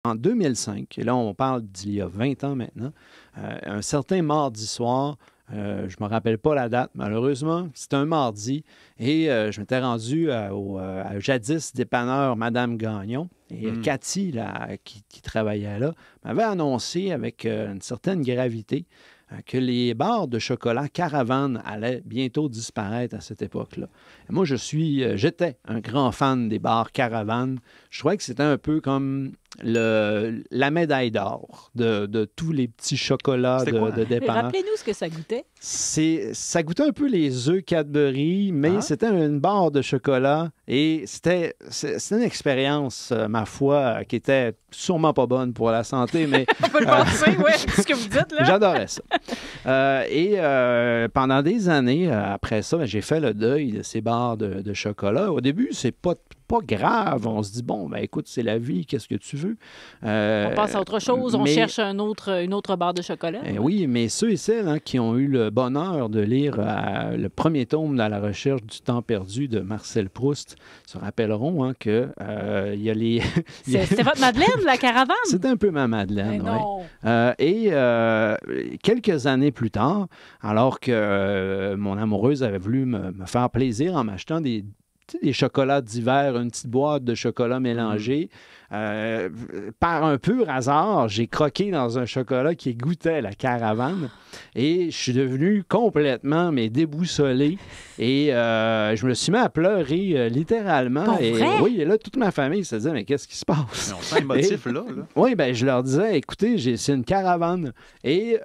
En 2005, et là on parle d'il y a 20 ans maintenant, un certain mardi soir, je ne me rappelle pas la date malheureusement, c'était un mardi et je m'étais rendu à jadis dépanneur Madame Gagnon et Cathy qui travaillait là m'avait annoncé avec une certaine gravité que les bars de chocolat Caravane allaient bientôt disparaître à cette époque-là. Et moi, j'étais un grand fan des bars Caravane. Je trouvais que c'était un peu comme la médaille d'or de tous les petits chocolats de dépanneurs. Rappelez-nous ce que ça goûtait. Ça goûtait un peu les œufs Cadbury, mais c'était une barre de chocolat et c'était une expérience, ma foi, qui était sûrement pas bonne pour la santé, mais... On peut le penser, oui, ce que vous dites, là. J'adorais ça. Pendant des années, après ça, j'ai fait le deuil de ces barres de chocolat. Au début, c'est pas grave. On se dit, bon, ben écoute, c'est la vie, qu'est-ce que tu veux? On passe à autre chose, on cherche une autre barre de chocolat. Oui, mais ceux et celles qui ont eu le bonheur de lire le premier tome dans la recherche du temps perdu de Marcel Proust se rappelleront que il y a les... C'était votre Madeleine, la Caravane? C'était un peu ma Madeleine, oui. Quelques années plus tard, alors que mon amoureuse avait voulu me faire plaisir en m'achetant des chocolats d'hiver, une petite boîte de chocolat mélangé. Par un pur hasard, j'ai croqué dans un chocolat qui goûtait la Caravane et je suis devenu complètement déboussolé et je me suis mis à pleurer littéralement. Oui, et là, toute ma famille se disait, mais qu'est-ce qui se passe? On sent émotif là. Oui, bien, je leur disais, écoutez, c'est une Caravane. Et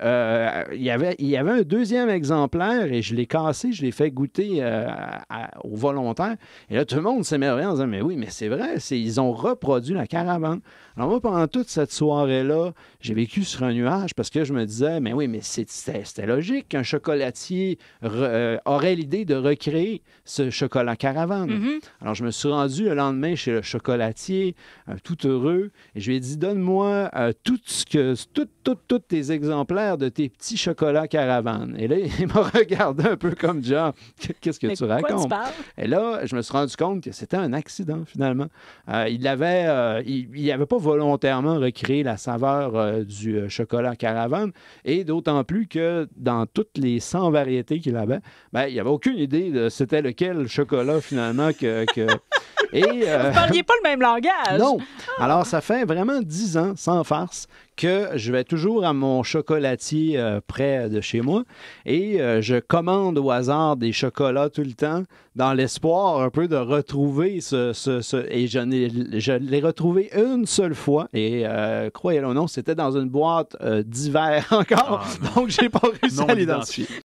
il y avait un deuxième exemplaire et je l'ai cassé, je l'ai fait goûter aux volontaires. Et là, tout le monde s'émerveillait en disant, mais oui, mais c'est vrai, ils ont reproduit la Caravane. Alors moi, pendant toute cette soirée-là, j'ai vécu sur un nuage parce que je me disais, mais oui, mais c'était logique qu'un chocolatier aurait l'idée de recréer ce chocolat Caravane. Alors je me suis rendu le lendemain chez le chocolatier, tout heureux, et je lui ai dit, donne-moi tous tes exemplaires de tes petits chocolats Caravane. Et là, il m'a regardé un peu comme genre, qu'est-ce que tu racontes? Et là, je me suis rendu compte que c'était un accident, finalement. Il n'avait pas volontairement recréé la saveur du chocolat Caravane, et d'autant plus que dans toutes les 100 variétés qu'il avait, il n'y avait aucune idée de c'était lequel chocolat, finalement, Et, vous ne parliez pas le même langage. Non. Alors, ça fait vraiment 10 ans, sans farce, que je vais toujours à mon chocolatier près de chez moi et je commande au hasard des chocolats tout le temps dans l'espoir un peu de retrouver et je l'ai retrouvé une seule fois et croyez-le ou non, c'était dans une boîte d'hiver encore, donc j'ai pas réussi à l'identifier.